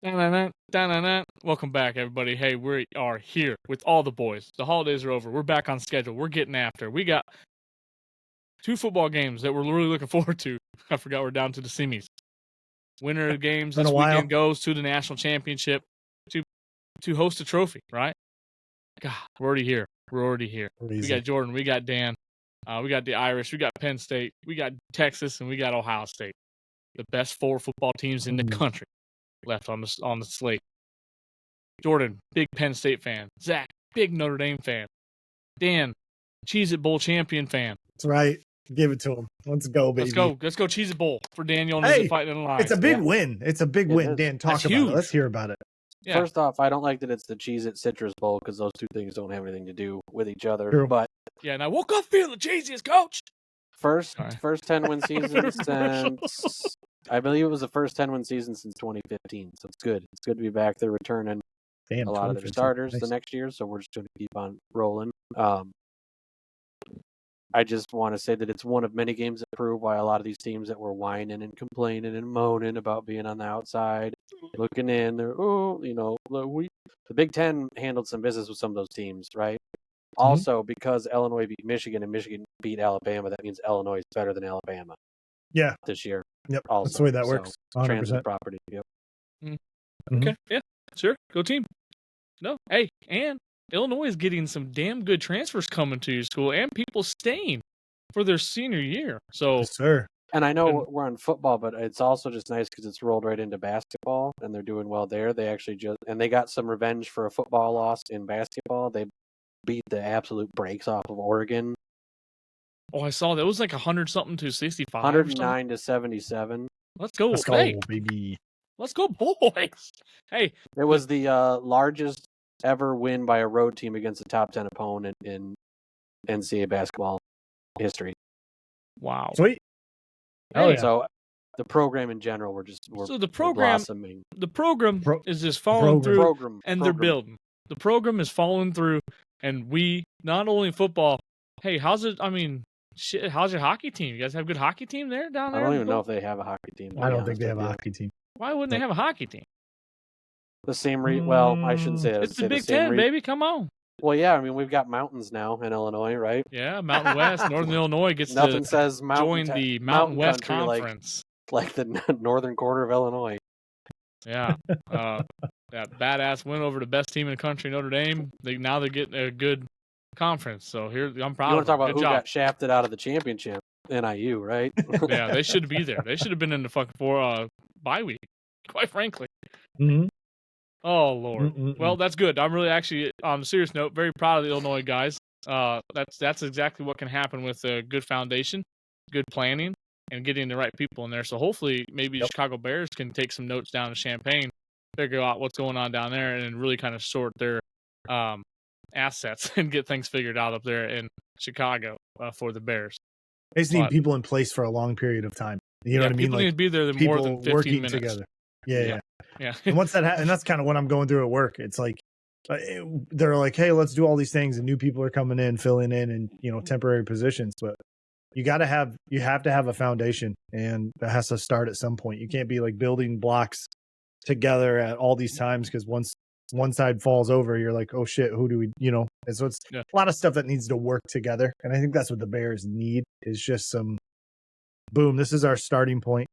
Da-na-na, da-na-na. Welcome back, everybody. Hey, we are here with all the boys. The holidays are over. We're back on schedule. We're getting after. We got 2 football games that we're really looking forward to. I forgot we're down to the semis. Winner of the games Been this a while. weekend goes to the national championship to host a trophy, right? God, we're already here. We're already here. We got Jordan. We got Dan. We got the Irish. We got Penn State. We got Texas, and we got Ohio State. The best 4 football teams in the country left on the slate. Jordan, big Penn State fan. Zach, big Notre Dame fan. Dan, Cheez-It Bowl champion fan. That's right. Give it to him. Let's go, baby. Let's go Cheez-It Bowl for Daniel and Hey, Fighting in the Line. It's a big win. It's a big win. Dan, talk That's about huge. it. Let's hear about it. Yeah. First off, I don't like that it's the Cheez-It Citrus Bowl because those two things don't have anything to do with each other. True. But yeah, and I woke up feeling the cheesiest, coach. First 10-win season since I believe it was the first 10-win season since 2015. So it's good. It's good to be back there returning a lot of their starters the next year. So we're just going to keep on rolling. I just want to say that it's one of many games that prove why a lot of these teams that were whining and complaining and moaning about being on the outside, looking in, the Big Ten handled some business with some of those teams, right? Mm-hmm. Also, because Illinois beat Michigan and Michigan beat Alabama, that means Illinois is better than Alabama. Yeah. This year. Yep. Also, that's the way that works. 100%. Transit property. Yep. Mm-hmm. Okay. Yeah. Sure. Go team. No. Hey, and Illinois is getting some damn good transfers coming to your school and people staying for their senior year. So, yes, sir. And I know we're on football, but it's also just nice because it's rolled right into basketball, and they're doing well there. They actually they got some revenge for a football loss in basketball. They beat the absolute brakes off of Oregon. Oh, I saw that. It was like 100-something to 65. 109 to 77. Let's go. Let's go, baby. Let's go, boys. Hey. It was the largest ever win by a road team against a top 10 opponent in NCAA basketball history. Wow. Sweet. Hey, so the program in general, we're blossoming. The program is just following through, they're building. The program is following through, and we not only football. Hey, how's it? I mean, how's your hockey team? You guys have a good hockey team there down there? I don't even know if they have a hockey team. I don't think they have a hockey team. Why wouldn't they have a hockey team? The same well, I shouldn't say that. It's the Big Ten, baby. Come on. Well, yeah, I mean, we've got mountains now in Illinois, right? Yeah, Mountain West, Northern Illinois gets Nothing to says join the Mountain West Conference. Like the northern quarter of Illinois. Yeah. That badass win over the best team in the country, Notre Dame. Now they're getting a good conference. So here, I'm proud of them. You want to talk about who got shafted out of the championship? NIU, right? Yeah, they should be there. They should have been in the fucking bye week, quite frankly. Mm-hmm. Oh, Lord. Mm-hmm. Well, that's good. I'm really actually, on a serious note, very proud of the Illinois guys. That's exactly what can happen with a good foundation, good planning, and getting the right people in there. So hopefully maybe the Chicago Bears can take some notes down to Champaign, figure out what's going on down there, and really kind of sort their assets and get things figured out up there in Chicago for the Bears. They just need people in place for a long period of time. You know what I mean? People need to be there more than 15 minutes. Together. Yeah. And once that and that's kind of what I'm going through at work. It's like they're like, hey, let's do all these things, and new people are coming in, filling in, and temporary positions. But you have to have a foundation, and that has to start at some point. You can't be like building blocks together at all these times, because once one side falls over, you're like, oh shit, who do we, And so it's a lot of stuff that needs to work together. And I think that's what the Bears need, is just some boom. This is our starting point.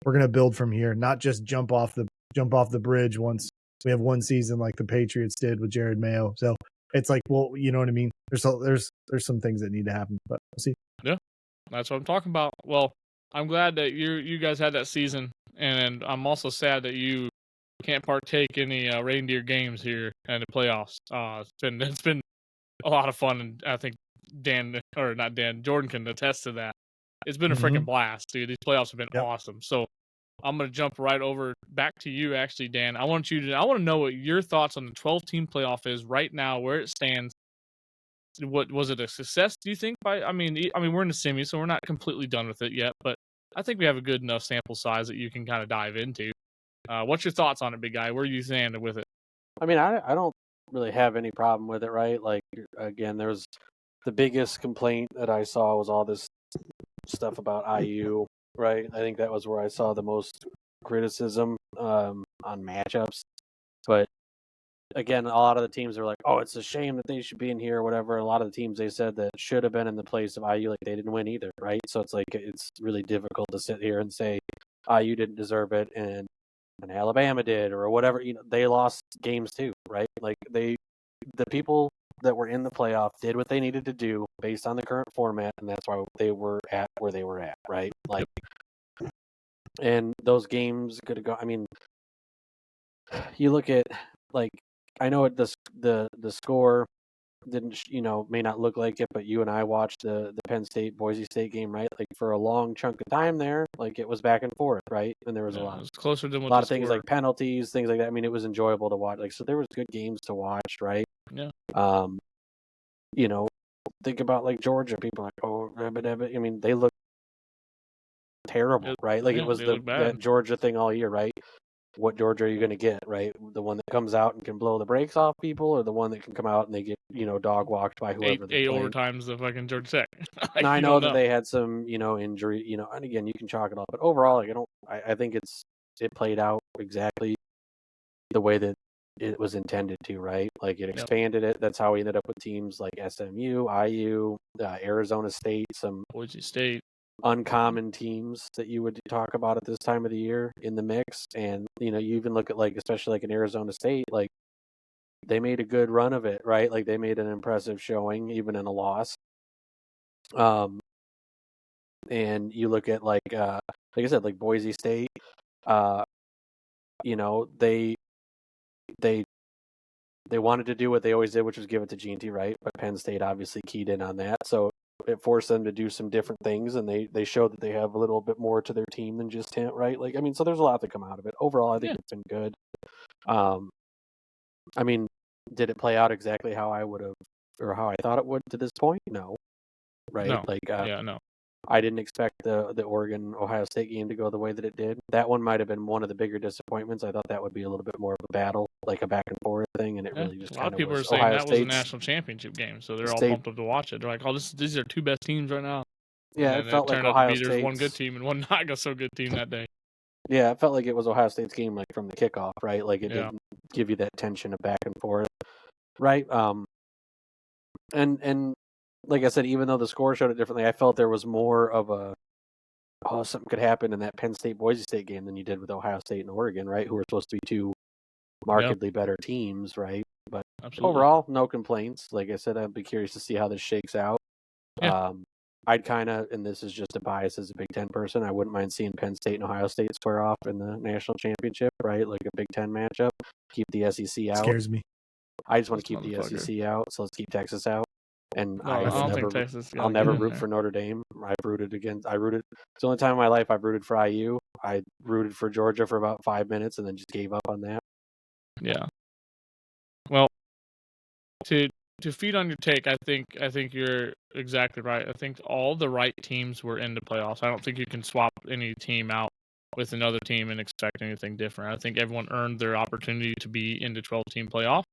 We're going to build from here, not just jump off the bridge once we have one season like the Patriots did with Jared Mayo. So it's like, well, you know what I mean? There's some things that need to happen, but we'll see. Yeah, that's what I'm talking about. Well, I'm glad that you guys had that season, and I'm also sad that you can't partake in any reindeer games here in the playoffs. It's been a lot of fun, and I think Jordan can attest to that. It's been a freaking blast, dude. These playoffs have been awesome. So I'm going to jump right over back to you, actually, Dan. I want to know what your thoughts on the 12-team playoff is right now, where it stands. What was it, a success, do you think? I mean, we're in the semi, so we're not completely done with it yet, but I think we have a good enough sample size that you can kind of dive into. What's your thoughts on it, big guy? Where are you standing with it? I mean, I don't really have any problem with it, right? Like, again, there's the biggest complaint that I saw was all this stuff about IU, right? I think that was where I saw the most criticism. matchups. But again, a lot of the teams are like, "Oh, it's a shame that they should be in here," or whatever. A lot of the teams they said that should have been in the place of IU, like they didn't win either, right? So it's like it's really difficult to sit here and say IU didn't deserve it and Alabama did or whatever. They lost games too, right? Like the people that were in the playoff did what they needed to do based on the current format, and that's why they were at where they were at, right? Like, and those games could have gone. I mean, you look at like I know the score didn't may not look like it, but you and I watched the Penn State Boise State game, right? Like for a long chunk of time there, like it was back and forth, right? And there was a lot it was closer than what a lot the of things score. like penalties, things like that. I mean, it was enjoyable to watch. Like so, there was good games to watch, right? Yeah. Think about like Georgia. People are like, oh, I mean, they look terrible, right? Like it was that Georgia thing all year, right? What Georgia are you going to get, right? The one that comes out and can blow the brakes off people, or the one that can come out and they get dog walked by whoever they play? 8 overtimes of fucking Georgia Tech. Like, now I know that they had some injury, and again you can chalk it up, but overall, like I think it played out exactly the way that it was intended to, right? Like it expanded it. That's how we ended up with teams like SMU, IU, Arizona State, some Boise State, uncommon teams that you would talk about at this time of the year in the mix. And you even look at like especially like in Arizona State, like they made a good run of it, right? Like they made an impressive showing even in a loss. And you look at like I said, like Boise State, they wanted to do what they always did, which was give it to G&T, right? But Penn State obviously keyed in on that, so it forced them to do some different things, and they showed that they have a little bit more to their team than just him, right? Like I mean, so there's a lot to come out of it. Overall, I think it's been good. I mean, did it play out exactly how I would have or how I thought it would to this point? No, right? No. Like no. I didn't expect the Oregon-Ohio State game to go the way that it did. That one might have been one of the bigger disappointments. I thought that would be a little bit more of a battle, like a back and forth thing, and it really just kind of was. A lot of people are saying that was a national championship game, so they're all pumped up to watch it. They're like, "Oh, these are two best teams right now." Yeah, and it felt like Ohio State. There's one good team and one not so good team that day. Yeah, it felt like it was Ohio State's game, like from the kickoff, right? Like it didn't give you that tension of back and forth, right? And like I said, even though the score showed it differently, I felt there was more of a something could happen in that Penn State Boise State game than you did with Ohio State and Oregon, right? Who were supposed to be two markedly better teams, right? But overall, no complaints. Like I said, I'd be curious to see how this shakes out. Yeah. I'd kind of, and this is just a bias as a Big Ten person, I wouldn't mind seeing Penn State and Ohio State square off in the national championship, right? Like a Big Ten matchup. Keep the SEC out. Scares me. I just want to keep the SEC out, so let's keep Texas out. And I don't think Texas. I'll never root for Notre Dame. It's the only time in my life I've rooted for IU. I rooted for Georgia for about 5 minutes and then just gave up on that. Yeah. Well, to feed on your take, I think you're exactly right. I think all the right teams were in the playoffs. I don't think you can swap any team out with another team and expect anything different. I think everyone earned their opportunity to be in the 12-team playoff.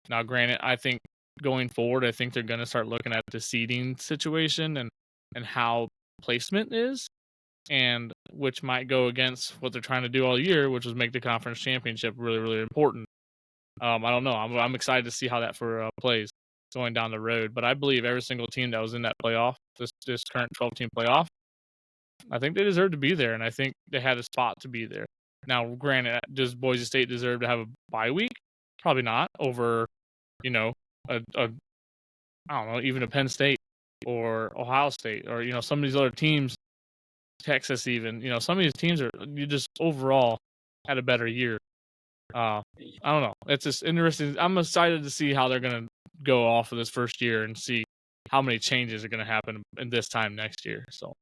Now, granted, I think going forward, I think they're going to start looking at the seeding situation and how placement is, and which might go against what they're trying to do all year, which is make the conference championship really, really important. I don't know. I'm excited to see how that plays going down the road. But I believe every single team that was in that playoff, this current 12-team playoff, I think they deserve to be there, and I think they had a spot to be there. Now, granted, does Boise State deserve to have a bye week? Probably not. Over, I don't know, even a Penn State or Ohio State or some of these other teams, Texas even. Some of these teams you just overall had a better year. I don't know. It's just interesting. I'm excited to see how they're going to go off of this first year and see how many changes are going to happen in this time next year. So,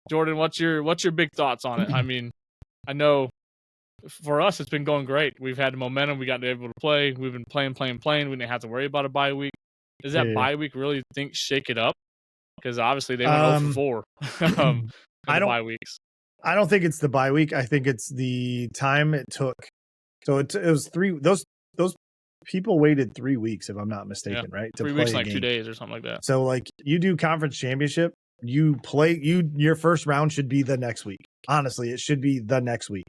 Jordan, what's your big thoughts on it? I mean, I know for us it's been going great. We've had the momentum. We got to be able to play. We've been playing. We didn't have to worry about a bye week. Does that bye week really shake it up? Because obviously they went 0 for 4 in the bye weeks. I don't think it's the bye week. I think it's the time it took. So it was 3. Those people waited 3 weeks, if I'm not mistaken, right? To 3 play weeks, a like game. 2 days or something like that. So like you do conference championship, your first round should be the next week. Honestly, it should be the next week.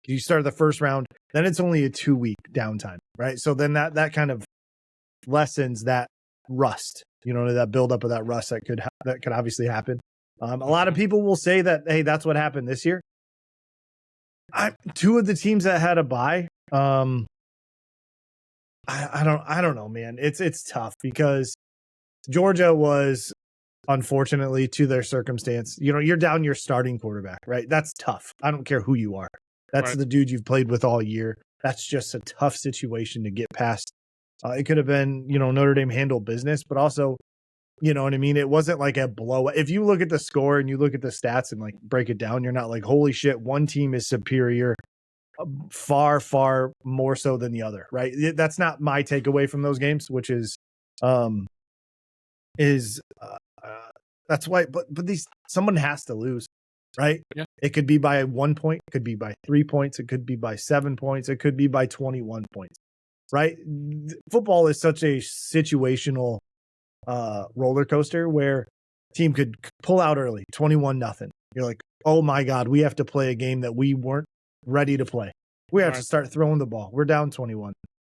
You start the first round, then it's only a 2-week downtime, right? So then that kind of lessens that rust, that buildup of that rust that could obviously happen. A lot of people will say that, hey, that's what happened this year. Two of the teams that had a bye, I don't know, man. It's tough because Georgia was, unfortunately, to their circumstance, you're down your starting quarterback, right? That's tough. I don't care who you are. That's Right. the dude you've played with all year. That's just a tough situation to get past. It could have been, Notre Dame handled business, but also, you know what I mean? It wasn't like a blowout. If you look at the score and you look at the stats and like break it down, you're not like, holy shit, one team is superior far, far more so than the other, right? That's not my takeaway from those games, which is that's why, but someone has to lose, right? Yeah. It could be by 1 point, it could be by 3 points, it could be by 7 points, it could be by 21 points, right? Football is such a situational roller coaster where team could pull out early, 21-0. You're like, oh my God, we have to play a game that we weren't ready to play. We have to start throwing the ball. We're down 21.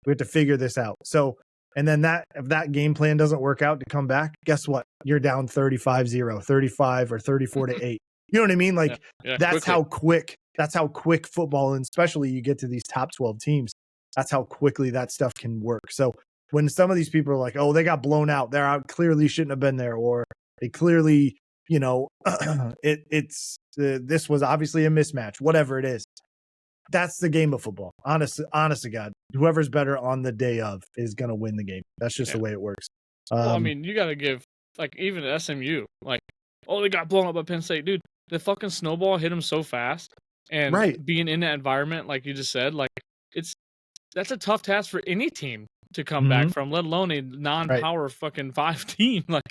We have to figure this out. So, and then if that game plan doesn't work out to come back, guess what? You're down 35-0, 35 or 34-8. You know what I mean? Like that's quickly. how quick football, and especially you get to these top 12 teams, that's how quickly that stuff can work. So when some of these people are like, oh, they got blown out, they're out, clearly shouldn't have been there, or they clearly, this was obviously a mismatch, whatever it is. That's the game of football. Honest to God, whoever's better on the day of is going to win the game. That's just the way it works. Well, I mean, you got to give, like, even at SMU, like, oh, they got blown up by Penn State. Dude, the fucking snowball hit them so fast. And being in that environment, like you just said, like, that's a tough task for any team to come back from, let alone a non-power fucking 5 team. Like,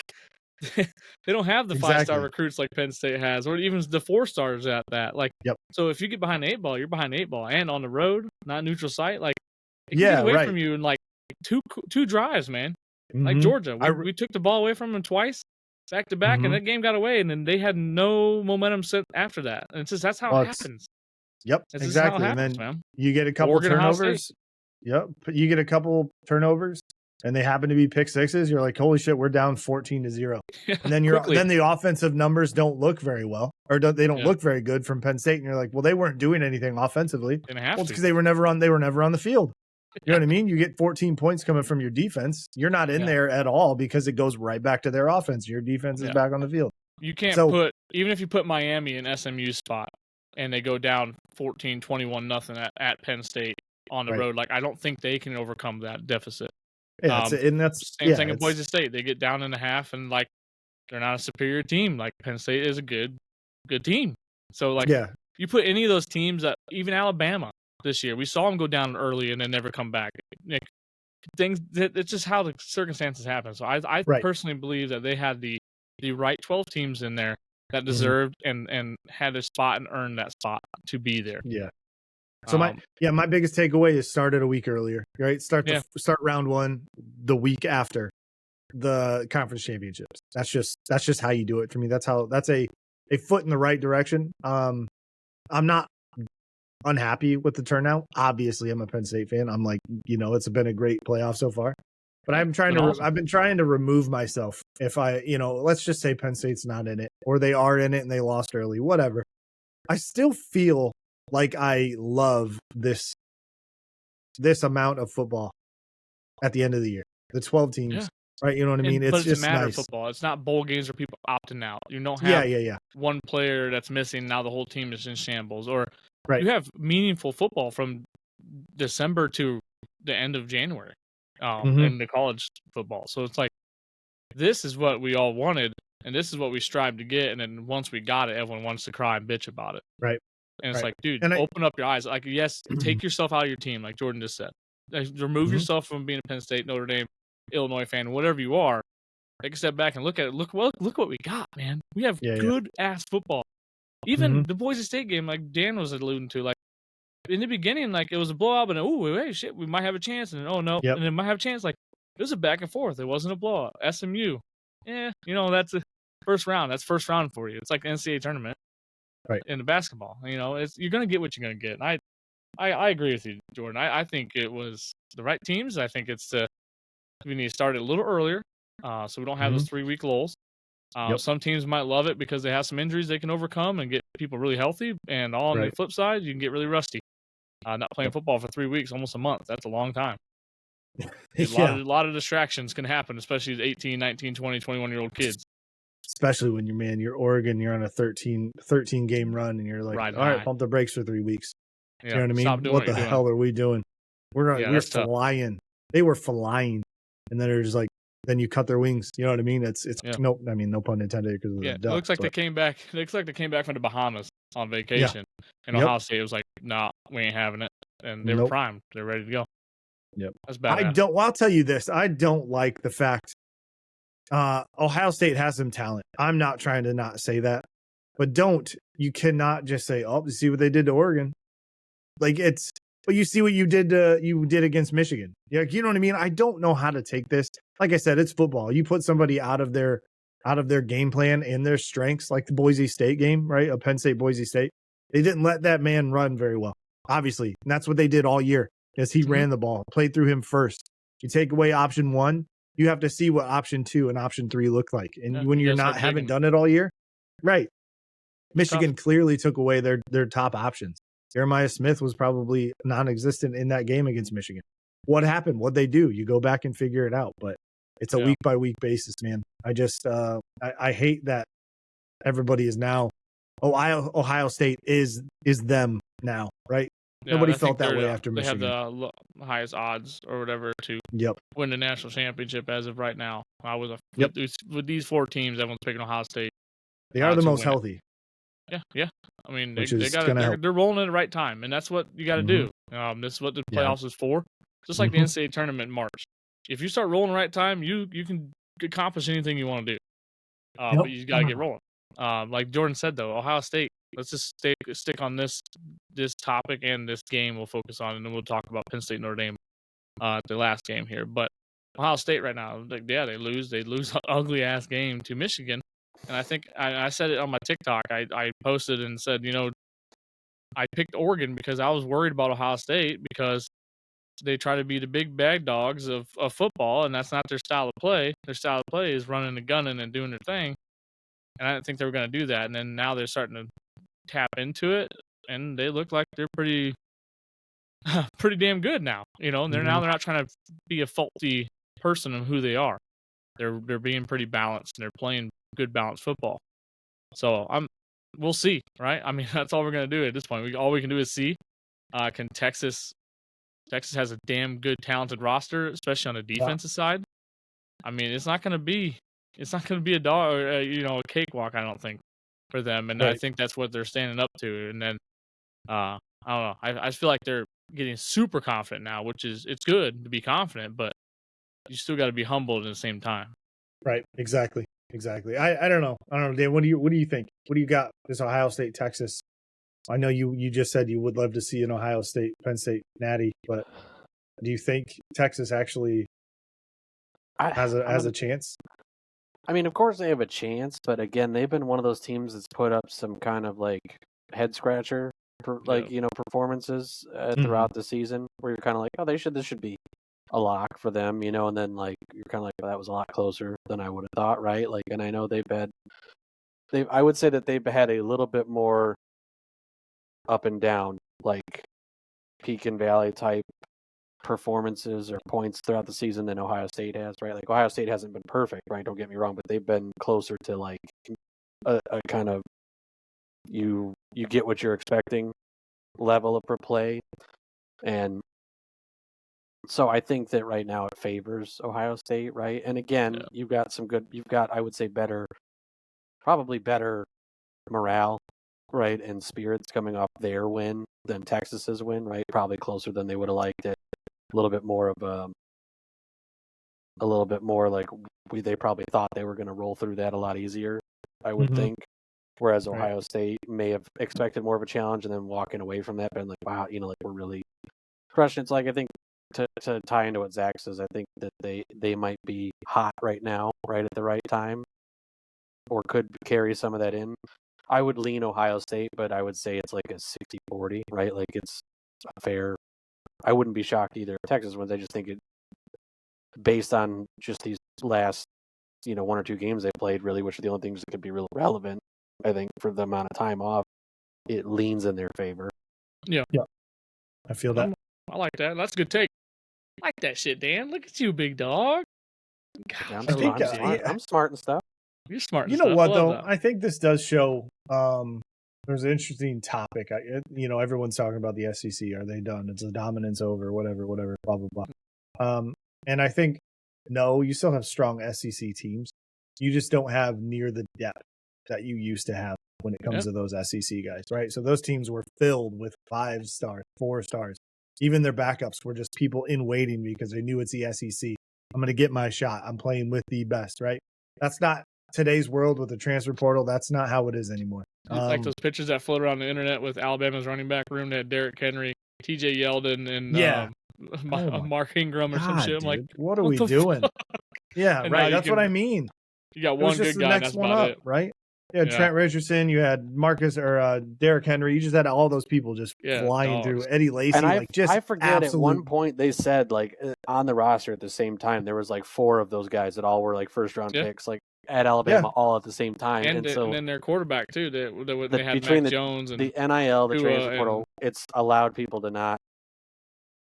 they don't have the 5-star recruits like Penn State has, or even the 4-stars at that. Like, so if you get behind the 8 ball, you're behind the 8 ball, and on the road, not neutral site, like, it can get away from you in like two drives, man. Like Georgia, we took the ball away from them twice, back to back, and that game got away, and then they had no momentum set after that. And it's just that's how it happens. Yep, that's exactly. How it happens, and then man. You get a couple turnovers. Yep, you get a couple turnovers, and they happen to be pick sixes. You're like, holy shit, we're down 14-0. And then then the offensive numbers don't look very well, or they don't look very good from Penn State. And you're like, well, they weren't doing anything offensively. Well, it's because they were never on the field. You know what I mean? You get 14 points coming from your defense. You're not in there at all because it goes right back to their offense. Your defense is back on the field. You can't even if you put Miami in SMU's spot and they go down 14-21-0 at Penn State on the road, like, I don't think they can overcome that deficit. Yeah, that's same thing in Boise State. They get down in the half, and like, they're not a superior team. Like, Penn State is a good team. So like, you put any of those teams, that even Alabama this year, we saw them go down early and then never come back. Like, it's just how the circumstances happen. So I personally believe that they had the right 12 teams in there that deserved and had a spot and earned that spot to be there. Yeah. So my biggest takeaway is start it a week earlier, right? Start round 1 the week after the conference championships. That's just how you do it for me. That's a foot in the right direction. I'm not unhappy with the turnout. Obviously, I'm a Penn State fan. I'm like, it's been a great playoff so far. But I've been trying to remove myself. If let's just say Penn State's not in it, or they are in it and they lost early, whatever. I still feel like I love this amount of football at the end of the year. The 12 teams, right? You know what I mean? But it's just a matter nice. of football. It's not bowl games where people opting out. You don't have one player that's missing, now the whole team is in shambles. Or you have meaningful football from December to the end of January in the college football. So it's like, this is what we all wanted, and this is what we strived to get. And then once we got it, everyone wants to cry and bitch about it. Right. And it's like, dude, open up your eyes. Like, yes, take yourself out of your team, like Jordan just said. Like, remove yourself from being a Penn State, Notre Dame, Illinois fan, whatever you are. Take a step back and look at it. Look what we got, man. We have good ass football. Even the Boise State game, like Dan was alluding to, like, in the beginning, like, it was a blowout, but hey, shit, we might have a chance, and oh no, and it might have a chance. Like, it was a back and forth. It wasn't a blowout. SMU, that's a first round. That's first round for you. It's like the NCAA tournament. Right. In the basketball, you're going to get what you're going to get. And I agree with you, Jordan. I think it was the right teams. I think we need to start it a little earlier, so we don't have those 3-week lulls. Yep. Some teams might love it because they have some injuries they can overcome and get people really healthy. And on the flip side, you can get really rusty. Not playing football for 3 weeks, almost a month. That's a long time. A lot of distractions can happen, especially with 18, 19, 20, 21-year-old kids. Especially when you're Oregon, you're on a 13 game run, and you're like, Riding all right, high. pump the brakes for 3 weeks. Yeah, you know what I mean? stop doing What what the you're hell are we doing? We're flying. They were flying, and then they're just like, then you cut their wings. You know what I mean? It's no, I mean, no pun intended, because of the duck. It looks like they came back. It looks like they came back from the Bahamas on vacation, and Ohio State was like, "Nah, we ain't having it," and they were primed. They're ready to go. Yep, that's bad. Well, I'll tell you this. I don't like the fact Ohio State has some talent. I'm not trying to not say that, but you cannot just say, "Oh, you see what they did to Oregon." Like, but you see what you did against Michigan. Yeah, you know what I mean? I don't know how to take this. Like I said, it's football. You put somebody out of their game plan and their strengths, like the Boise State game, right? A Penn State Boise State. They didn't let that man run very well, obviously. And that's what they did all year, is he ran the ball, played through him first. You take away option 1, you have to see what option 2 and option 3 look like. And when you're not haven't done it all year, right? Michigan clearly took away their top options. Jeremiah Smith was probably non-existent in that game against Michigan. What happened? What'd they do? You go back and figure it out. But it's a week by week basis, man. I just I hate that everybody is now Ohio State is them now, right? Nobody felt that way after Michigan. They have the highest odds or whatever to win the national championship as of right now. With these 4 teams, everyone's picking Ohio State. They are the most healthy. Yeah. I mean, they're rolling at the right time, and that's what you got to do. This is what the playoffs is for. Just like the NCAA tournament in March. If you start rolling the right time, you can accomplish anything you want to do. But you got to get rolling. Like Jordan said, though, Ohio State. Let's just stick on this topic and this game we'll focus on, and then we'll talk about Penn State Notre Dame, the last game here. But Ohio State right now, they lose an ugly ass game to Michigan. And I think I said it on my TikTok. I posted and said, I picked Oregon because I was worried about Ohio State because they try to be the big bad dogs of football, and that's not their style of play. Their style of play is running and gunning and doing their thing. And I didn't think they were going to do that. And then now they're starting to tap into it, and they look like they're pretty damn good now. And they're not trying to be a faulty person of who they are. They're being pretty balanced, and they're playing good balanced football. So we'll see, right? I mean, that's all we're gonna do at this point. All we can do is see. Can Texas has a damn good talented roster, especially on the defensive side. I mean, it's not gonna be a dog or a cakewalk, I don't think, for them. And I think that's what they're standing up to. And then I don't know. I feel like they're getting super confident now, which it's good to be confident, but you still got to be humbled at the same time. Right. Exactly. I don't know. Dan, what do you think? What do you got? This Ohio State, Texas. I know you just said you would love to see an Ohio State, Penn State natty, but do you think Texas actually has a chance? I mean, of course they have a chance, but again, they've been one of those teams that's put up some kind of like head scratcher, performances throughout the season, where you're kind of like, oh, this should be a lock for them, and then like you're kind of like, well, that was a lot closer than I would have thought, right? Like, and I know I would say that they've had a little bit more up and down, like peak and valley type performances or points throughout the season than Ohio State has, right? Like Ohio State hasn't been perfect, right? Don't get me wrong, but they've been closer to like a kind of you get what you're expecting level of play. And so I think that right now it favors Ohio State, right? And again, you've got I would say probably better morale, right, and spirits coming off their win than Texas's win, right? Probably closer than they would have liked it. A little bit more like they probably thought they were going to roll through that a lot easier, I would think. Whereas Ohio State may have expected more of a challenge, and then walking away from that, been like, wow, like we're really crushing. It's like, I think to tie into what Zach says, I think that they might be hot right now, right at the right time, or could carry some of that in. I would lean Ohio State, but I would say it's like a 60-40, right? Like it's a fair. I wouldn't be shocked either. Texas wins. I just think it, based on just these last, 1 or 2 games they played, really, which are the only things that could be really relevant. I think for the amount of time off, it leans in their favor. Yeah. I feel that. I like that. That's a good take. I like that shit, Dan. Look at you, big dog. Yeah, God, think, smart. I'm smart and stuff. You're smart. You know what though? I think this does show. There's an interesting topic. Everyone's talking about the SEC. Are they done? It's a dominance over whatever, blah blah blah. And I think no, you still have strong SEC teams. You just don't have near the depth that you used to have when it comes to those SEC guys, right? So those teams were filled with 5 stars, 4 stars. Even their backups were just people in waiting because they knew it's the SEC. I'm going to get my shot. I'm playing with the best, right? That's not today's world with the transfer portal. That's not how it is anymore. Like those pictures that float around the internet with Alabama's running back room that had Derrick Henry, TJ Yeldon, and Mark Ingram or some shit. I'm like, what are we doing? Yeah, and right. That's what I mean. You got one good guy, and that's about it. Right? You had Trent Richardson, you had Marcus or Derrick Henry. You just had all those people just flying through. Eddie Lacy, and I forget at one point they said on the roster at the same time there was 4 of those guys that all were first round picks at Alabama all at the same time, and then their quarterback too. They had between Mac Jones and the NIL, the transfer portal, it's allowed people to not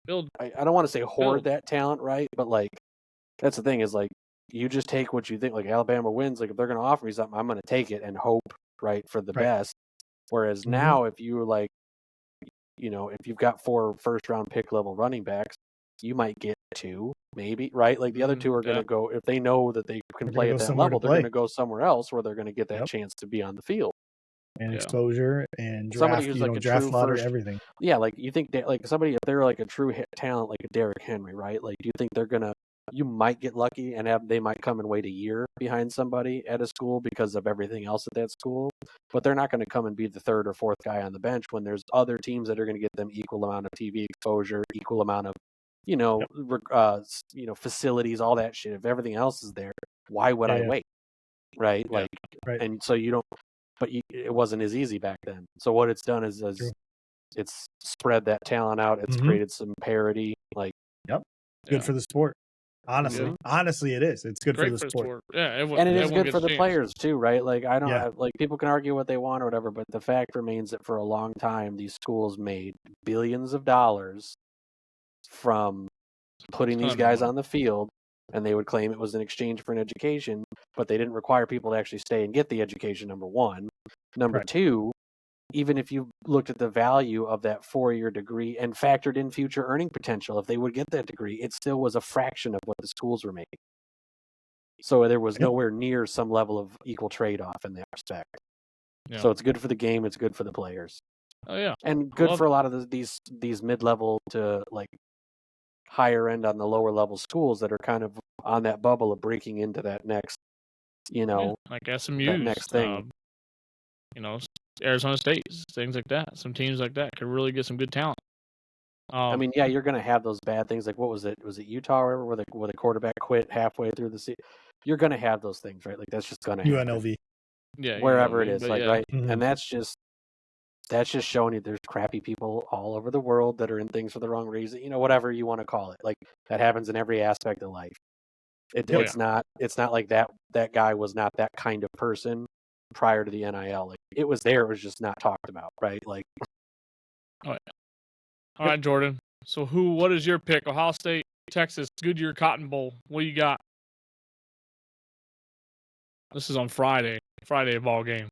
build. I don't want to say hoard that talent, right? But that's the thing is you just take what you think. Alabama wins, if they're going to offer me something, I'm going to take it and hope for the best. Whereas now, if you if you've got 4 first round pick level running backs, you might get 2, maybe, right? The other 2 are going to go, if they know that they can play at that level, they're going to go somewhere else where they're going to get that chance to be on the field. And exposure and draft, somebody who's a draft lottery, everything. Yeah, you think that somebody, if they're a true hit talent like a Derrick Henry, right? Do you think they're going to, you might get lucky and they might come and wait a year behind somebody at a school because of everything else at that school, but they're not going to come and be the 3rd or 4th guy on the bench when there's other teams that are going to get them equal amount of TV exposure, equal amount of, facilities, all that shit. If everything else is there, why would I wait? Right. And so you don't, but it wasn't as easy back then. So what it's done is it's spread that talent out. It's created some parity. Good for the sport. Honestly, it is. It's good for the sport. Yeah, and it is good for the players too, right? I don't have, people can argue what they want or whatever, but the fact remains that for a long time, these schools made billions of dollars from putting these guys on the field, and they would claim it was in exchange for an education, but they didn't require people to actually stay and get the education. Number one, number two. Even if you looked at the value of that 4-year degree and factored in future earning potential, if they would get that degree, it still was a fraction of what the schools were making. So there was nowhere near some level of equal trade-off in that respect. Yeah. So it's good for the game. It's good for the players. Oh yeah, and good for a lot of these mid-level to higher end on the lower level schools that are kind of on that bubble of breaking into that next, like SMU, that next thing. Arizona State, things like that. Some teams like that could really get some good talent. I mean, yeah, you're going to have those bad things. What was it? Was it Utah or whatever, where the quarterback quit halfway through the season? You're going to have those things, right? That's just going to happen. UNLV. Yeah, wherever it is, right? Mm-hmm. And that's just showing you there's crappy people all over the world that are in things for the wrong reason. Whatever you want to call it. That happens in every aspect of life. It's not like that guy was not that kind of person prior to the NIL. It was there, it was just not talked about, right? Oh, yeah. All right, Jordan. So what is your pick? Ohio State, Texas, Goodyear Cotton Bowl. What do you got? This is on Friday ball game.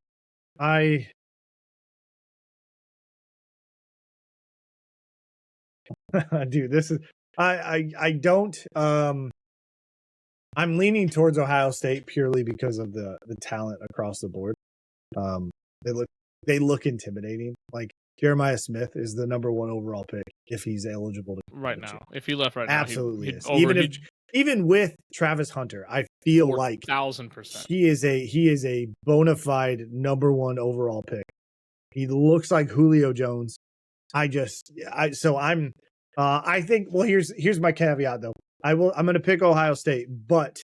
Dude, this is I don't I'm leaning towards Ohio State purely because of the talent across the board. They look intimidating. Jeremiah Smith is the number 1 overall pick if he's eligible to right now. If he left right absolutely now, is. Even with Travis Hunter, I feel 1,000%. he is a bona fide number 1 overall pick. He looks like Julio Jones. I think, well, here's my caveat though. I'm going to pick Ohio State, but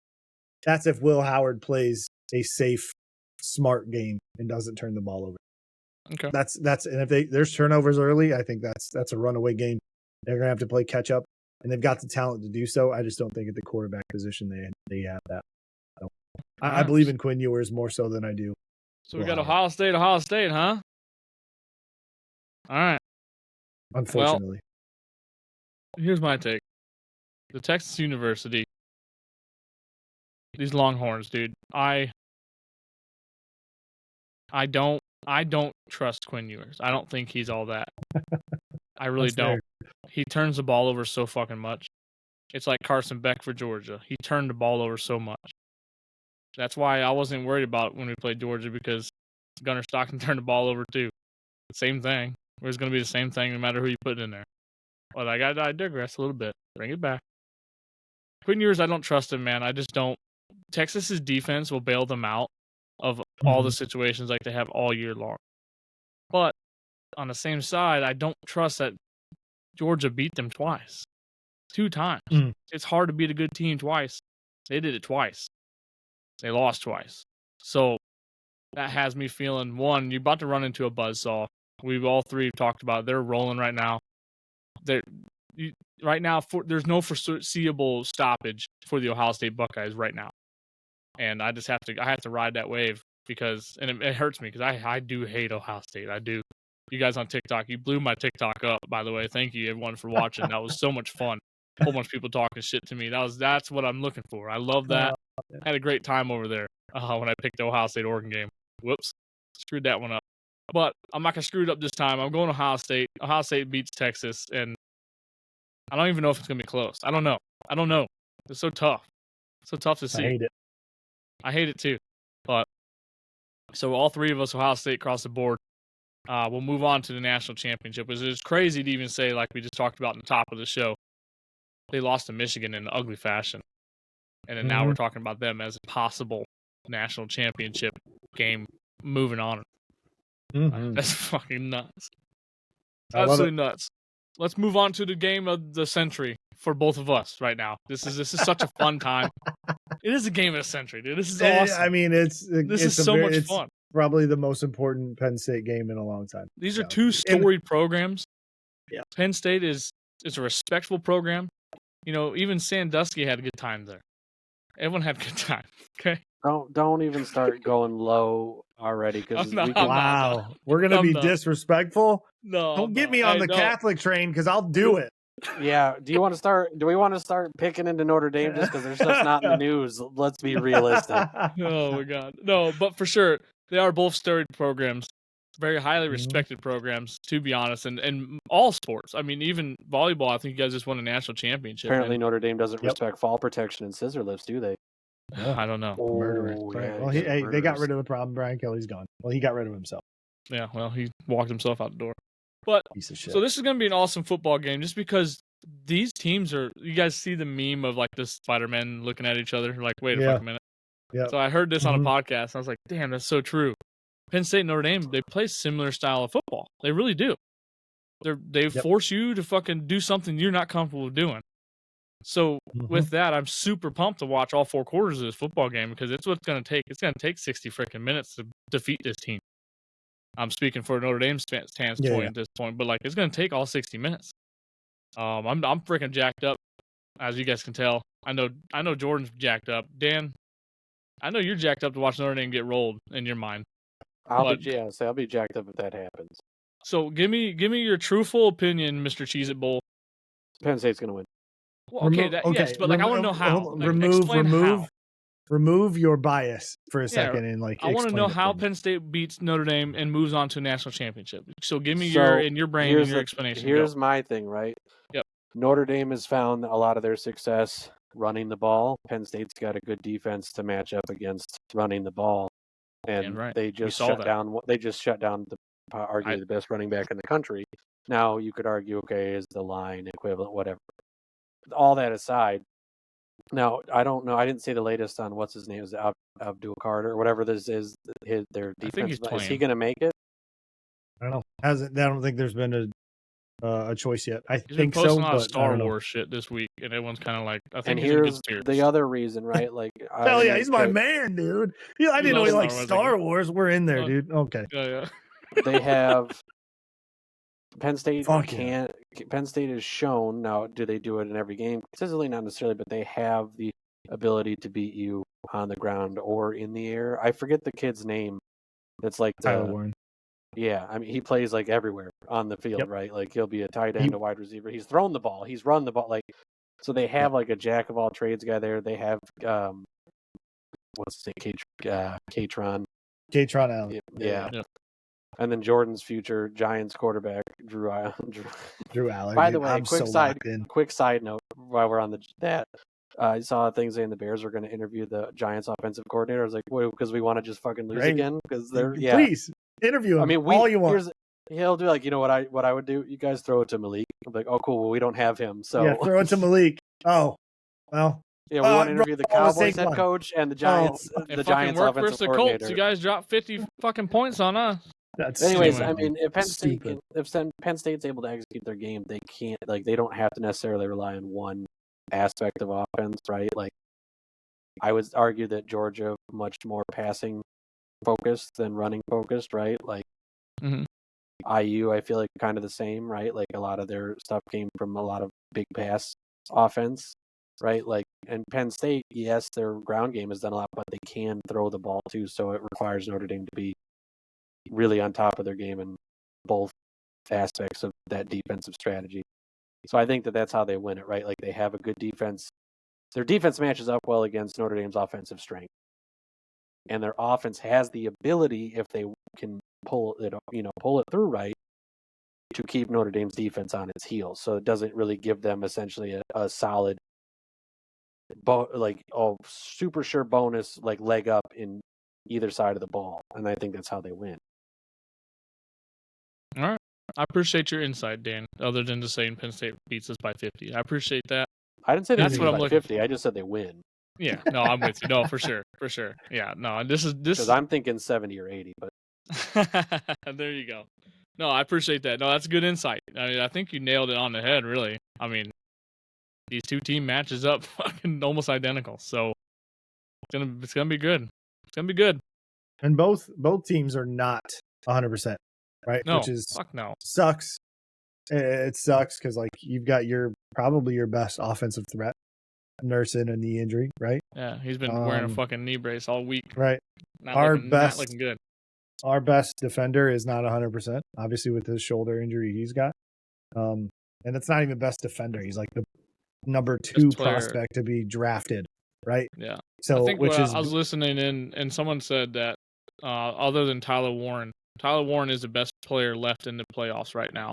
that's if Will Howard plays a safe, smart game and doesn't turn the ball over. Okay. That's and if there's turnovers early, I think that's a runaway game. They're gonna have to play catch up, and they've got the talent to do so. I just don't think at the quarterback position they have that. I believe in Quinn Ewers more so than I do. So we got Ohio State, huh? All right. Unfortunately. Well, here's my take. The Texas University, these Longhorns, dude. I don't trust Quinn Ewers. I don't think he's all that. I really don't. He turns the ball over so fucking much. It's like Carson Beck for Georgia. He turned the ball over so much. That's why I wasn't worried about when we played Georgia, because Gunnar Stockton turned the ball over too. Same thing. It was going to be the same thing no matter who you put in there. But I digress a little bit. Bring it back. Quinn Ewers, I don't trust him, man. I just don't. Texas's defense will bail them out of all the situations like they have all year long. But on the same side, I don't trust that Georgia beat them twice. 2 times. It's hard to beat a good team twice. They did it twice. They lost twice. So that has me feeling, one, you're about to run into a buzzsaw. We've all three talked about it. They're rolling right now. Right now, there's no foreseeable stoppage for the Ohio State Buckeyes right now. And I just have to ride that wave, because, and it hurts me because I do hate Ohio State. I do. You guys on TikTok, you blew my TikTok up, by the way. Thank you everyone for watching. That was so much fun. A whole bunch of people talking shit to me. That's what I'm looking for. I love that. I had a great time over there when I picked the Ohio State Oregon game. Whoops, screwed that one up. But I'm not gonna screw it up this time. I'm going Ohio State. Ohio State beats Texas, and I don't even know if it's gonna be close. I don't know. It's so tough. So tough to see. I hate it too. But so all three of us, Ohio State, across the board. We'll move on to the national championship, which is crazy to even say, like we just talked about in the top of the show. They lost to Michigan in an ugly fashion. And then now we're talking about them as a possible national championship game moving on. That's fucking nuts. Absolutely nuts. Let's move on to the game of the century for both of us right now. This is such a fun time. It is a game of the century, dude. This is awesome. I mean, this is so much fun. Probably the most important Penn State game in a long time. These are 2 storied programs. Yeah. Penn State is a respectful program. You know, even Sandusky had a good time there. Everyone had a good time. Okay. Don't even start going low already, because we're gonna be disrespectful. No, don't get me on the Catholic train, because I'll do it. Yeah. Do we want to start picking into Notre Dame just because their stuff's not in the news? Let's be realistic. Oh my God, no. But for sure, they are both storied programs, very highly respected programs, to be honest, and all sports. I mean, even volleyball. I think you guys just won a national championship. Apparently, Notre Dame doesn't respect fall protection and scissor lifts, do they? I don't know. Murderers. Yeah, well, they got rid of the problem. Brian Kelly's gone. Well, he got rid of himself. Yeah, well, he walked himself out the door. But piece of shit. So this is going to be an awesome football game, just because these teams are. You guys see the meme of like the Spider-Man looking at each other, like, wait a fucking minute. Yeah. So I heard this on a podcast, and I was like, damn, that's so true. Penn State and Notre Dame, they play similar style of football. They really do. They force you to fucking do something you're not comfortable with doing. So with that, I'm super pumped to watch all 4 quarters of this football game, because it's what's going to take. It's going to take 60 freaking minutes to defeat this team. I'm speaking for Notre Dame's standpoint at this point, but like it's going to take all 60 minutes. I'm freaking jacked up, as you guys can tell. I know Jordan's jacked up. Dan, I know you're jacked up to watch Notre Dame get rolled in your mind. I'll be jacked up if that happens. So give me your truthful opinion, Mr. Cheez-It Bowl. Penn State's going to win. Well, yes, but like I want to know how. Like, remove your bias for a second and like. I want to know how Penn State beats Notre Dame and moves on to a national championship. So give me your explanation. Here's my thing, right? Yep. Notre Dame has found a lot of their success running the ball. Penn State's got a good defense to match up against running the ball, and they just shut down. They just shut down arguably the best running back in the country. Now you could argue, okay, is the line equivalent, whatever. All that aside, now I don't know. I didn't see the latest on what's his name. Is Abdul Carter or whatever this is? Their defense. Is he going to make it? I don't know. I don't think there's been a choice yet. I He's think been posting so. a lot of but Star Wars shit this week, and everyone's kind of like, I think. And here's the other reason, right? Like, hell yeah, he's my man, dude. I didn't know he liked Star Wars. We're in there, dude. Okay. Yeah. they have Penn State Fuck yeah. Penn State has shown, now do they do it in every game? Consistently, not necessarily, but they have the ability to beat you on the ground or in the air. I forget the kid's name. That's like Tyler Warren. Yeah, I mean, he plays like everywhere on the field, Yep. right? Like he'll be a tight end, a wide receiver. He's thrown the ball. He's run the ball. Like, so they have like a jack of all trades guy there. They have what's his name? Katron. Katron Allen. Yeah. And then Jordan's future Giants quarterback, Drew Allen. By the way, I'm quick side note while we're on that. I saw things saying the Bears were going to interview the Giants offensive coordinator. I was like, "Wait, because we want to just fucking lose again?" Because they're please interview him. I mean, all you want. He'll do like, you know what I would do? You guys throw it to Malik. I'm like, oh cool, well, we don't have him, so yeah, throw it to Malik. Oh, well. Yeah, we want to interview the Cowboys head coach and the Giants. The Giants offensive coordinator. Colts, you guys dropped 50 fucking points on us. Anyways, I mean, if Penn State's able to execute their game, they can't they don't have to necessarily rely on one aspect of offense, right? Like, I would argue that Georgia much more passing focused than running focused, right? Like, IU, I feel like kind of the same, right? Like a lot of their stuff came from a lot of big pass offense, right? Like, and Penn State, yes, their ground game has done a lot, but they can throw the ball too, so it requires Notre Dame to be really on top of their game in both aspects of that defensive strategy. So I think that that's how they win it, right? Like, they have a good defense. Their defense matches up well against Notre Dame's offensive strength. And their offense has the ability, if they can pull it through right, to keep Notre Dame's defense on its heels. So it doesn't really give them essentially a solid, super sure bonus, like leg up in either side of the ball. And I think that's how they win. All right. I appreciate your insight, Dan, other than just saying Penn State beats us by 50. I appreciate that. I didn't say they beat us by 50. I just said they win. Yeah, no, I'm with you. No, for sure. Yeah, no, this because I'm thinking 70 or 80, but there you go. No, I appreciate that. No, that's good insight. I mean, I think you nailed it on the head, really. I mean, these two team matches up fucking almost identical, so it's gonna be good. It's gonna be good. And both teams are not 100%, right? No, which is fuck no. Sucks. It sucks because like you've got probably your best offensive threat nursing a knee injury, right? Yeah, he's been wearing a fucking knee brace all week. Right. Not looking good. Our best defender is not 100%, obviously, with his shoulder injury he's got. And it's not even best defender. He's like the number 2 prospect to be drafted, right? Yeah. So, I think I was listening in, and someone said that other than Tyler Warren is the best player left in the playoffs right now.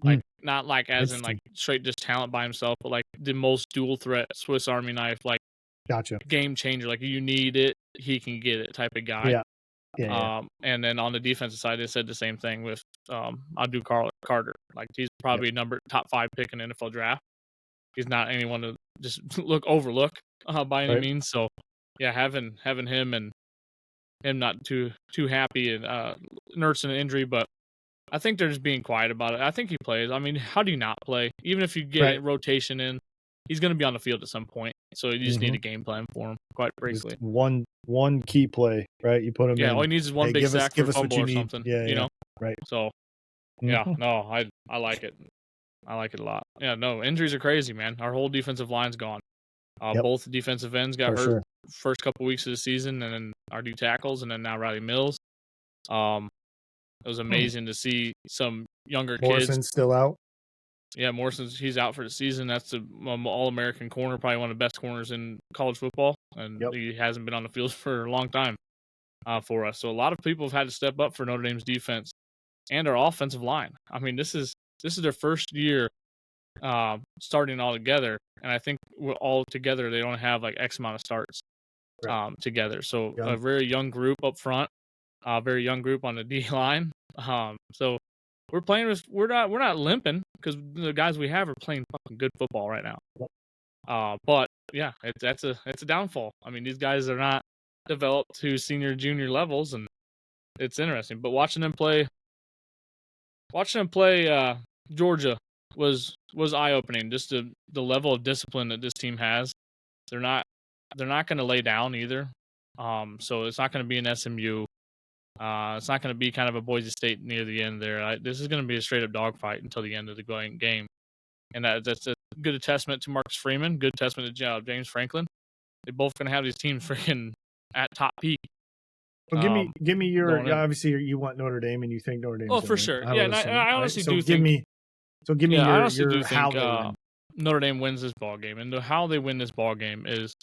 Like, not like as in like straight just talent by himself, but like the most dual threat Swiss Army knife, like gotcha game changer. Like, you need it, he can get it type of guy. Yeah. And then on the defensive side, they said the same thing with Adu Carter. Like, he's probably top 5 pick in the NFL draft. He's not anyone to just overlook by any means. So yeah, having him and him not too happy and nursing an injury, but I think they're just being quiet about it. I think he plays. I mean, how do you not play? Even if you get rotation in, he's going to be on the field at some point. So you just need a game plan for him, quite frankly. One key play, right? You put him in. Yeah, all he needs is one big sack for a fumble or something. Yeah, you know? Right. So, yeah, no, I like it. I like it a lot. Yeah, no, injuries are crazy, man. Our whole defensive line's gone. Both defensive ends got hurt first couple weeks of the season, and then our D tackles, and then now Riley Mills. It was amazing to see some younger Morrison's kids. Still out. Yeah, he's out for the season. That's the All-American corner, probably one of the best corners in college football, and he hasn't been on the field for a long time for us. So a lot of people have had to step up for Notre Dame's defense and our offensive line. I mean, this is their first year starting all together, and I think we're all together. They don't have like X amount of starts together. So a very young group up front. Very young group on the D line. So we're playing with we're not limping because the guys we have are playing fucking good football right now. But yeah, it's a downfall. I mean, these guys are not developed to senior junior levels, and it's interesting. But watching them play Georgia was eye opening. Just the level of discipline that this team has. They're not going to lay down either. So it's not going to be an SMU. It's not going to be kind of a Boise State near the end there. This is going to be a straight up dogfight until the end of the game. And that's a good testament to Marcus Freeman, good testament to James Franklin. They're both going to have these teams freaking at top peak. Well, give me your obviously you want Notre Dame and you think Notre Dame. Oh, for sure. Yeah, and I honestly do think. Give me your how they win. Notre Dame wins this ball game, and how they win this ball game is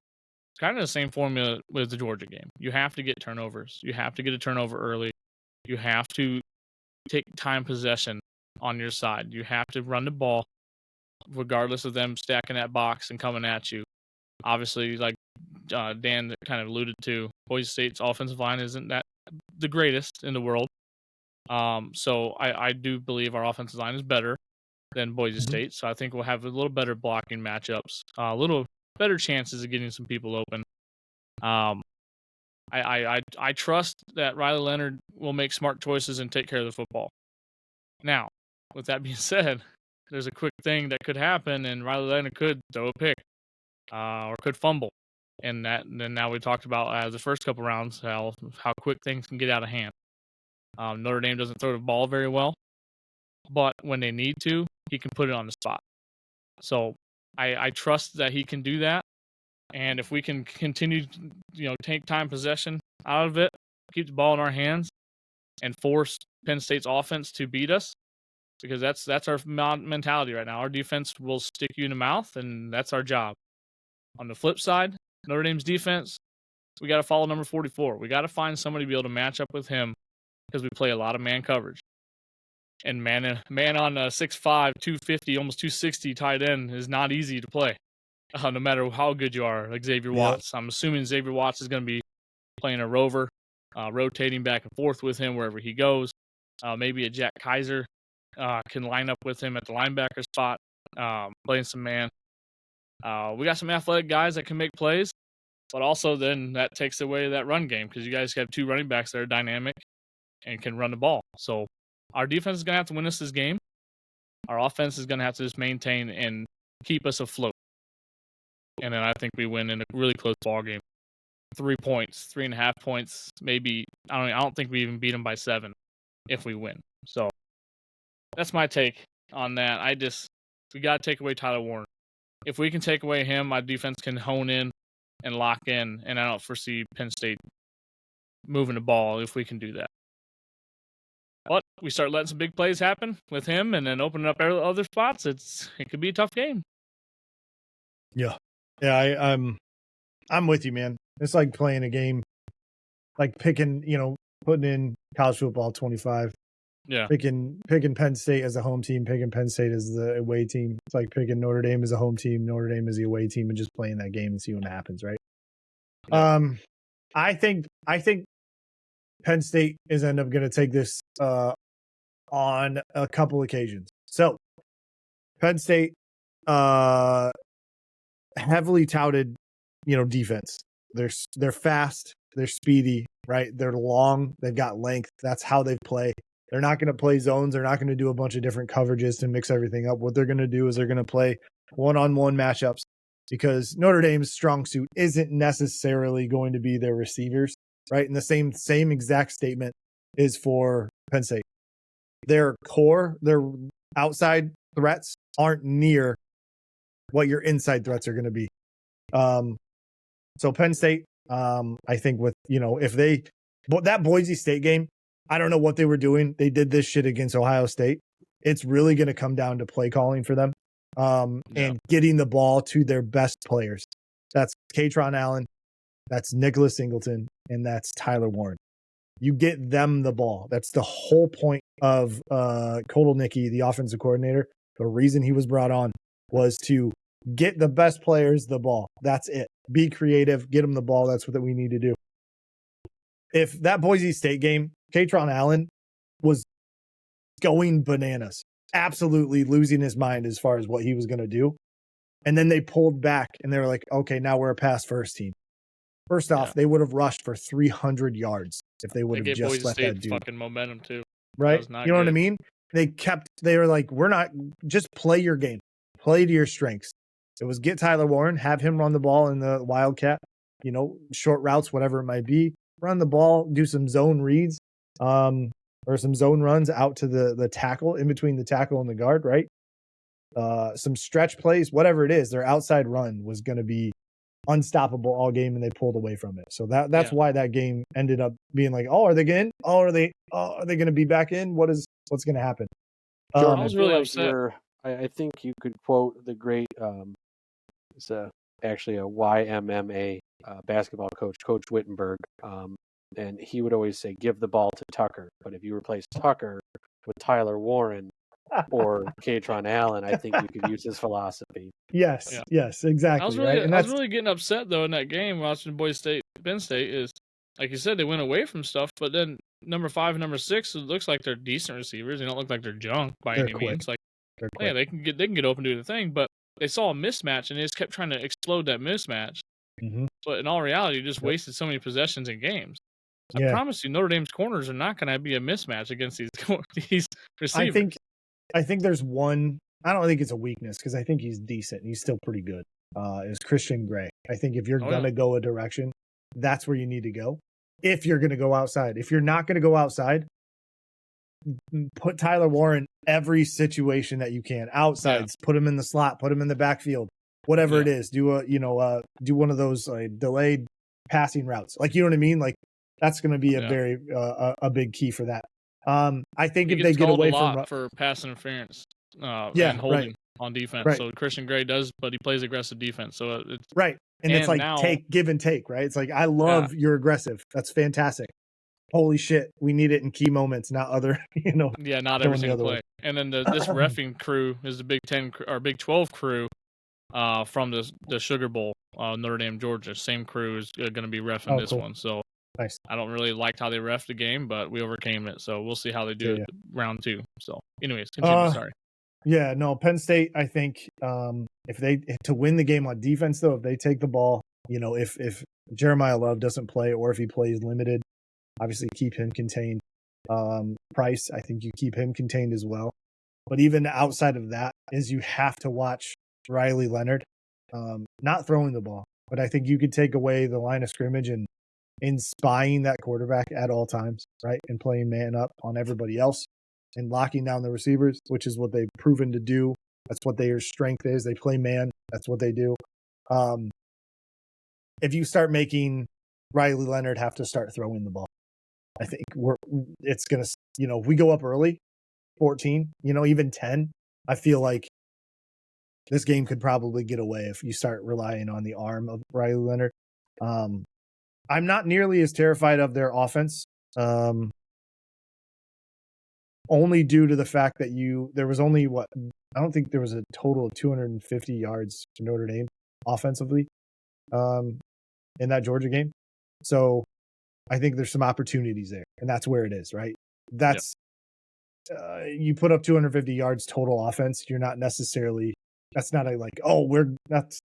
kind of the same formula with the Georgia game. You have to get turnovers. You have to get a turnover early. You have to take time possession on your side. You have to run the ball, regardless of them stacking that box and coming at you. Obviously, like Dan kind of alluded to, Boise State's offensive line isn't that the greatest in the world. So I do believe our offensive line is better than Boise State. So I think we'll have a little better blocking matchups, a little better chances of getting some people open. I trust that Riley Leonard will make smart choices and take care of the football. Now, with that being said, there's a quick thing that could happen, and Riley Leonard could throw a pick or could fumble. And then now we talked about the first couple rounds how quick things can get out of hand. Notre Dame doesn't throw the ball very well, but when they need to, he can put it on the spot. So I trust that he can do that. And if we can continue, take time possession out of it, keep the ball in our hands, and force Penn State's offense to beat us, because that's our mentality right now. Our defense will stick you in the mouth, and that's our job. On the flip side, Notre Dame's defense, we got to follow number 44. We got to find somebody to be able to match up with him, because we play a lot of man coverage. And man on a 6'5", 250, almost 260 tight end is not easy to play, no matter how good you are, like Xavier Watts. I'm assuming Xavier Watts is going to be playing a rover, rotating back and forth with him wherever he goes. Maybe a Jack Kaiser can line up with him at the linebacker spot, playing some man. We got some athletic guys that can make plays, but also then that takes away that run game, because you guys have two running backs that are dynamic and can run the ball. So our defense is going to have to win us this game. Our offense is going to have to just maintain and keep us afloat. And then I think we win in a really close ball game. 3 points, 3.5 points, maybe. I don't think we even beat them by 7 if we win. So that's my take on that. We got to take away Tyler Warren. If we can take away him, my defense can hone in and lock in, and I don't foresee Penn State moving the ball if we can do that. But we start letting some big plays happen with him, and then opening up other spots. It could be a tough game. Yeah, I'm with you, man. It's like playing a game, like picking, putting in college football 25. Yeah, picking Penn State as a home team, picking Penn State as the away team. It's like picking Notre Dame as a home team, Notre Dame as the away team, and just playing that game and see what happens, right? Yeah. I think Penn State is end up going to take this on a couple occasions. So Penn State heavily touted, defense. They're fast, they're speedy, right? They're long, they've got length. That's how they play. They're not going to play zones. They're not going to do a bunch of different coverages to mix everything up. What they're going to do is they're going to play one-on-one matchups, because Notre Dame's strong suit isn't necessarily going to be their receivers, right? And the same exact statement is for Penn State. Their core, their outside threats aren't near what your inside threats are going to be. So Penn State, I think with, that Boise State game, I don't know what they were doing. They did this shit against Ohio State. It's really going to come down to play calling for them, and getting the ball to their best players. That's Katron Allen, that's Nicholas Singleton, and that's Tyler Warren. You get them the ball. That's the whole point of Kotelnicki, the offensive coordinator. The reason he was brought on was to get the best players the ball. That's it. Be creative. Get them the ball. That's what we need to do. If that Boise State game, Katron Allen was going bananas, absolutely losing his mind as far as what he was going to do. And then they pulled back and they were like, okay, now we're a pass first team. First off, they would have rushed for 300 yards if they would have just Boise let State that dude. Fucking momentum too. Right? You know what I mean? They were like, we're not, just play your game. Play to your strengths. It was get Tyler Warren, have him run the ball in the Wildcat, short routes, whatever it might be. Run the ball, do some zone reads, or some zone runs out to the tackle, in between the tackle and the guard, right? Some stretch plays, whatever it is, their outside run was going to be unstoppable all game, and they pulled away from it. So that's why that game ended up being like, oh, are they in? Oh, are they going to be back in? What's going to happen? I was really upset. I think you could quote the great, it's actually a YMMA basketball coach, Coach Wittenberg, and he would always say, give the ball to Tucker. But if you replace Tucker with Tyler Warren or Katron Allen, I think you could use his philosophy. Yes, exactly. I was really getting upset though in that game watching Penn State is, like you said, they went away from stuff, but then number 5 and number 6, it looks like they're decent receivers. They don't look like they're junk by any means. Like, yeah, they can get open to do the thing, but they saw a mismatch and they just kept trying to explode that mismatch. Mm-hmm. But in all reality, you just wasted so many possessions in games. I promise you, Notre Dame's corners are not going to be a mismatch against these receivers. I think there's one. I don't think it's a weakness because I think he's decent. He's still pretty good. Is Christian Gray. I think if you're gonna go a direction, that's where you need to go. If you're gonna go outside, if you're not gonna go outside, put Tyler Warren every situation that you can outside. Put him in the slot. Put him in the backfield. Whatever it is, do one of those delayed passing routes. Like, you know what I mean? Like, that's going to be a very a big key for that. I think if they get away for pass interference, and holding on defense. Right. So Christian Gray does, but he plays aggressive defense. So it's right, and it's like give and take. Right, it's like, I love you're aggressive. That's fantastic. Holy shit, we need it in key moments, not other. Not every single play. And then this reffing crew is the Big 10 or Big 12 crew. From the Sugar Bowl, Notre Dame, Georgia. Same crew is going to be reffing this one. So nice. I don't really like how they reffed the game, but we overcame it. So we'll see how they do it round 2. So anyways, continue. Sorry. Yeah, no, Penn State, I think if they to win the game on defense, though, if they take the ball, if Jeremiah Love doesn't play, or if he plays limited, obviously keep him contained. Price, I think you keep him contained as well. But even outside of that, is you have to watch Riley Leonard, not throwing the ball, but I think you could take away the line of scrimmage and spying that quarterback at all times, right? And playing man up on everybody else and locking down the receivers, which is what they've proven to do. That's what their strength is. They play man. That's what they do. If you start making Riley Leonard have to start throwing the ball, I think it's going to, if we go up early, 14, even 10, I feel like this game could probably get away if you start relying on the arm of Riley Leonard. I'm not nearly as terrified of their offense, only due to the fact that there was only I don't think there was a total of 250 yards to Notre Dame offensively in that Georgia game. So I think there's some opportunities there, and that's where it is, right? That's you put up 250 yards total offense. You're not necessarily. That's not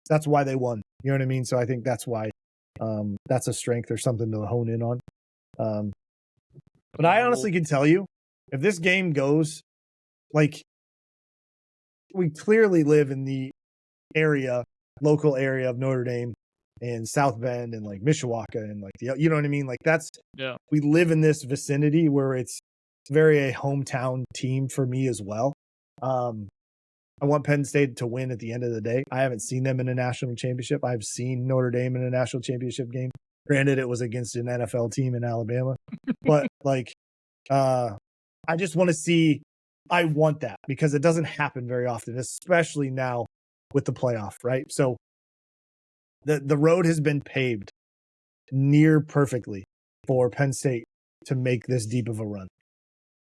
that's why they won. You know what I mean? So I think that's why that's a strength or something to hone in on. But I honestly can tell you, if this game goes, like, we clearly live in the local area of Notre Dame and South Bend and like Mishawaka and like, you know what I mean? Like, we live in this vicinity where it's very a hometown team for me as well. I want Penn State to win at the end of the day. I haven't seen them in a national championship. I've seen Notre Dame in a national championship game. Granted, it was against an NFL team in Alabama. But, like, I just want to see – I want that because it doesn't happen very often, especially now with the playoff, right? So the road has been paved near perfectly for Penn State to make this deep of a run.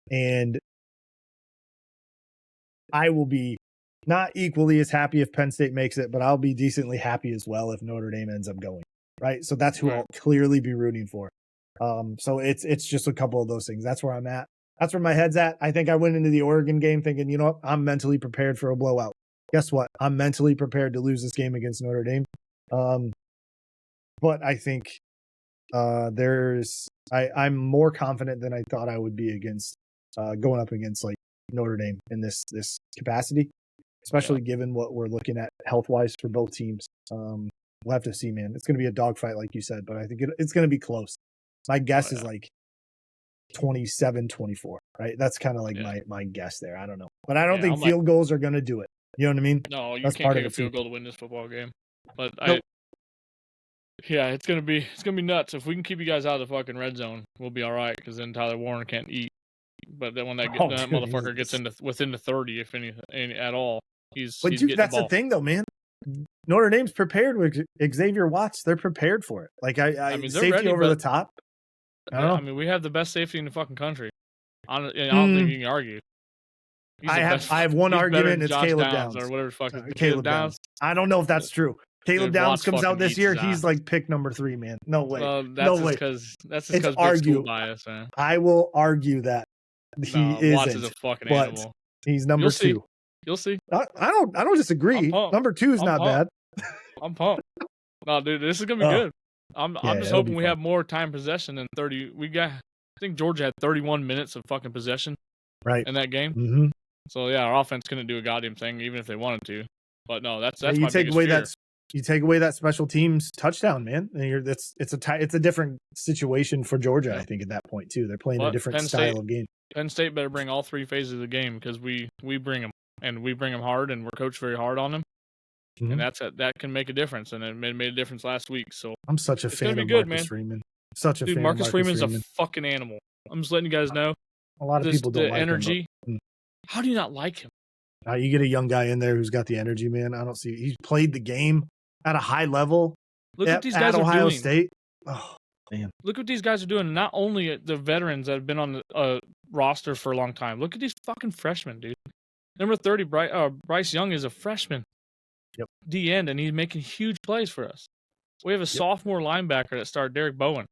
And I will be not equally as happy if Penn State makes it, but I'll be decently happy as well if Notre Dame ends up going, right? So that's who I'll clearly be rooting for. So it's just a couple of those things. That's where I'm at. That's where my head's at. I think I went into the Oregon game thinking, you know what, I'm mentally prepared for a blowout. Guess what? I'm mentally prepared to lose this game against Notre Dame. But I think I'm more confident than I thought I would be against going up against like Notre Dame in this capacity, especially given what we're looking at health-wise for both teams. We'll have to see, man. It's going to be a dogfight, like you said, but I think it's going to be close. My guess is like 27-24, right? That's kind of like my guess there. I don't know. But I don't think I'm field goals are going to do it. You know what I mean? No, you That's can't part kick of a it field too. goal to win this football game. But Nope. it's gonna be nuts. If we can keep you guys out of the fucking red zone, we'll be all right. Because then Tyler Warren can't eat. But then when that motherfucker gets into within the 30, if anything at all, he's getting that's the ball. the thing though, man. Notre Dame's prepared with Xavier Watts. They're prepared for it. Like I mean, safety ready, over the top. I don't know. I mean, we have the best safety in the fucking country. I don't think you can argue. I have one argument. It's Caleb Downs or whatever. Caleb Downs. I don't know if that's true. Caleb Downs comes out this year. He's like pick number 3, man. No way. That's just because big school bias, man. I will argue that he isn't. Watts is a fucking animal. He's number 2. You'll see. I don't disagree. Number 2 is not bad. I'm pumped. No, dude, this is gonna be good. I'm just hoping we have more time possession than 30. I think Georgia had 31 minutes of fucking possession, right, in that game. Mm-hmm. So yeah, our offense couldn't do a goddamn thing, even if they wanted to. But no, that's my biggest fear. You take away that special teams touchdown, man. And it's a different situation for Georgia. Yeah. I think at that point too, they're playing a different style of game. Penn State better bring all 3 phases of the game because we bring them, and we bring them hard, and we're coached very hard on them. Mm-hmm. And that can make a difference, and it made a difference last week. So I'm such a fan of Marcus Freeman. Such a fan. Marcus Freeman's a fucking animal. I'm just letting you guys know. A lot of people don't like energy. Him. How do you not like him? You get a young guy in there who's got the energy, man. I don't see. He's played the game at a high level. Look what these guys at Ohio are doing. State. Oh man! Look what these guys are doing. Not only the veterans that have been on the roster for a long time. Look at these fucking freshmen, dude. Number 30, Bryce Young is a freshman. Yep. D end, and he's making huge plays for us. We have a sophomore linebacker that started, Derek Bowen,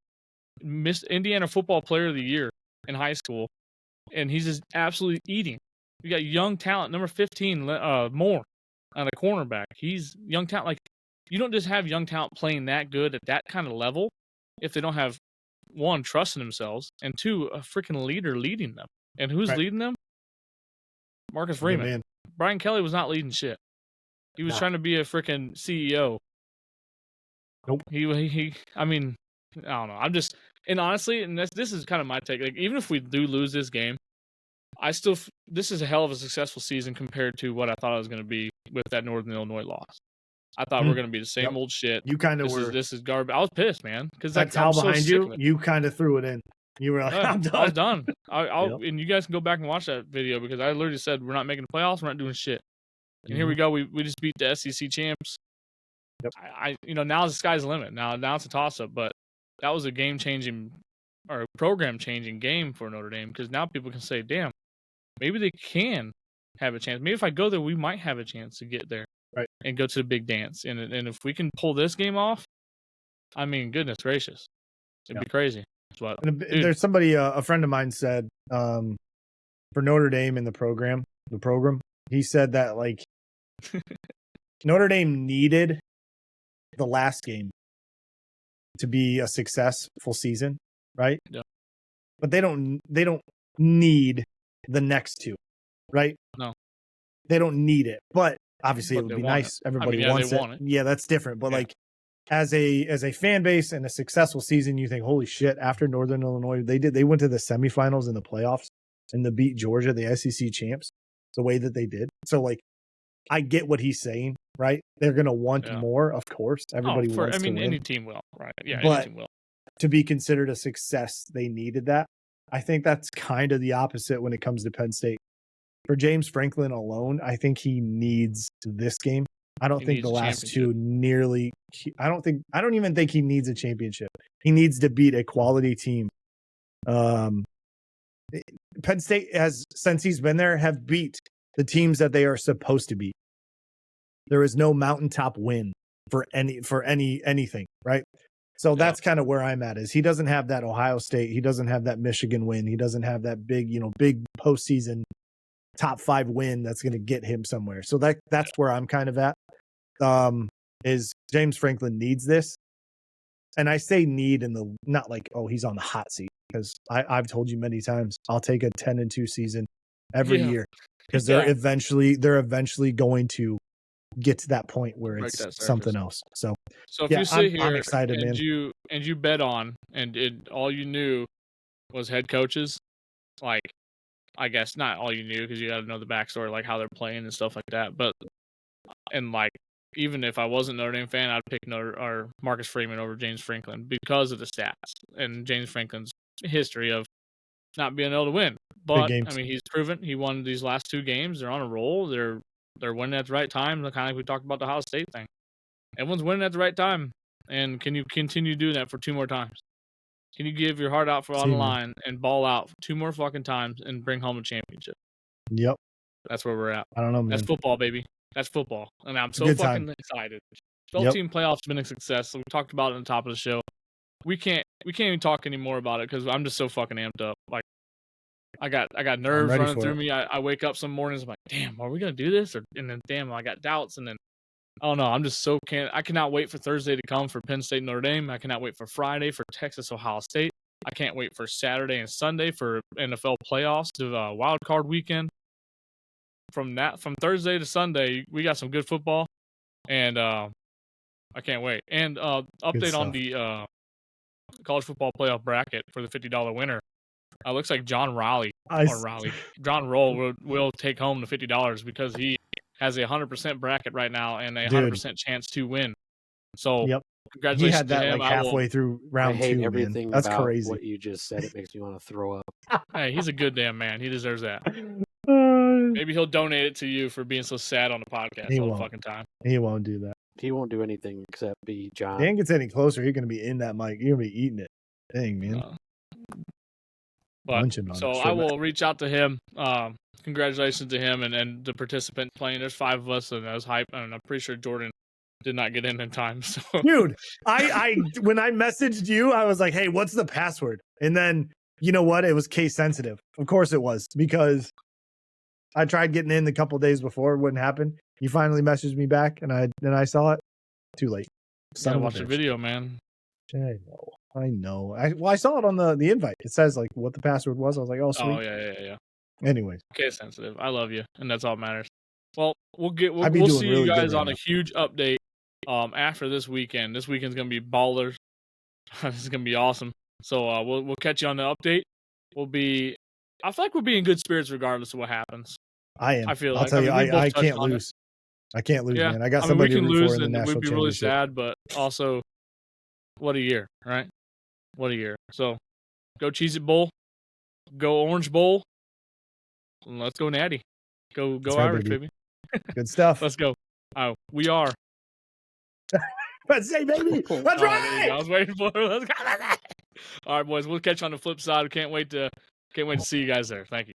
missed Indiana Football Player of the Year in high school, and he's just absolutely eating. We got young talent, number 15, Moore, on a cornerback. He's young talent. Like, you don't just have young talent playing that good at that kind of level if they don't have, 1, trust in themselves, and 2, a freaking leader leading them. And who's leading them? Marcus Freeman. Brian Kelly was not leading shit. He was trying to be a freaking CEO. Nope. He I mean, I don't know. I'm just, and honestly, and this is kind of my take. Like, even if we do lose this game, this is a hell of a successful season compared to what I thought it was going to be with that Northern Illinois loss. I thought we're going to be the same old shit. You kind of were. This is garbage. I was pissed, man, because that towel behind you. You kind of threw it in. You were like, I'm done. I was done. And you guys can go back and watch that video because I literally said we're not making the playoffs. We're not doing shit. And here we go. We just beat the SEC champs. Yep. Now the sky's the limit. Now it's a toss up, but that was a game changing or program changing game for Notre Dame because now people can say, damn, maybe they can have a chance. Maybe if I go there, we might have a chance to get there, right, and go to the big dance. And if we can pull this game off, I mean, goodness gracious, it'd be crazy. There's somebody, a friend of mine said, for Notre Dame in the program, he said that like Notre Dame needed the last game to be a successful season, right? Yeah. But they don't need the next 2, right? No. They don't need it. But obviously it would be nice. Everybody wants it. Yeah, that's different. But like as a fan base and a successful season, you think, holy shit, after Northern Illinois, they went to the semifinals in the playoffs and they beat Georgia, the SEC champs, the way that they did. So like I get what he's saying, right? They're going to want more, of course. Everybody wants to win. Any team will, right? Yeah, but any team will. To be considered a success, they needed that. I think that's kind of the opposite when it comes to Penn State. For James Franklin alone, I think he needs this game. I don't think the last 2 nearly. I don't even think he needs a championship. He needs to beat a quality team. Penn State has, since he's been there, have beat the teams that they are supposed to beat. There is no mountaintop win for anything, right? So that's kind of where I'm at. Is he doesn't have that Ohio State, he doesn't have that Michigan win, he doesn't have that big postseason top 5 win that's going to get him somewhere. So that's where I'm kind of at. Is James Franklin needs this, and I say need in the not like he's on the hot seat, because I've told you many times I'll take a 10-2 season every year. Because they're eventually going to get to that point where it's something else. So if you sit here I'm excited, and man. you bet on and all you knew was head coaches. Like, I guess not all you knew because you got to know the backstory, like how they're playing and stuff like that. But and like even if I wasn't a Notre Dame fan, I'd pick Marcus Freeman over James Franklin because of the stats and James Franklin's history of not being able to win. But I mean, he's proven he won these last 2 games. They're on a roll. They're winning at the right time. Kind of like we talked about the Ohio State thing. Everyone's winning at the right time. And can you continue doing that for 2 more times? Can you give your heart out on the line and ball out 2 more fucking times and bring home a championship? Yep. That's where we're at. I don't know, man. That's football, baby. That's football. And I'm so fucking excited. 12-team playoffs have been a success. So we talked about it on the top of the show. We can't even talk anymore about it because I'm just so fucking amped up. Like, I got nerves running through me. I wake up some mornings, I'm like, damn, are we gonna do this? And then damn, I got doubts, and then I don't know. I'm just so I cannot wait for Thursday to come for Penn State, Notre Dame. I cannot wait for Friday for Texas, Ohio State. I can't wait for Saturday and Sunday for NFL playoffs to wild card weekend. From Thursday to Sunday, we got some good football, and I can't wait. And update on the college football playoff bracket for the $50 winner. Looks like John Roll will take home the $50 because he has a 100% bracket right now and a 100% chance to win. So, congratulations he had that to him. Like halfway through round 2. I hate everything man. That's about crazy. what you just said. It makes me want to throw up. Hey, he's a good damn man. He deserves that. Maybe he'll donate it to you for being so sad on the podcast all the fucking time. He won't do that. He won't do anything except be John. Dan gets any closer, you're going to be in that mic. You're going to be eating it. Dang, man. So I will reach out to him. Congratulations to him and the participant playing. There's 5 of us, and that was hype. And I'm pretty sure Jordan did not get in time. So, dude, I when I messaged you, I was like, "Hey, what's the password?" And then you know what? It was case sensitive. Of course, it was because I tried getting in a couple days before. It wouldn't happen. You finally messaged me back, and I saw it. Too late. Watch the video, man. I know. I saw it on the invite. It says like what the password was. I was like, oh, sweet. Oh yeah. Anyways, case sensitive. I love you, and that's all that matters. Well, we'll see you guys on a huge update after this weekend. This weekend's gonna be ballers. This is gonna be awesome. So we'll catch you on the update. I feel like we'll be in good spirits regardless of what happens. I am. I feel I'll tell you, I can't lose. I can't lose, man. I got somebody to root for in the national championship. We'd be really sad, but also, what a year, right? What a year. So, go Cheez It Bowl. Go Orange Bowl. And let's go Natty. Go Irish, baby. Good stuff. Let's go. Oh, we are. Let's say, baby. That's right. I was waiting for it. Let's go. All right, boys. We'll catch you on the flip side. Can't wait to see you guys there. Thank you.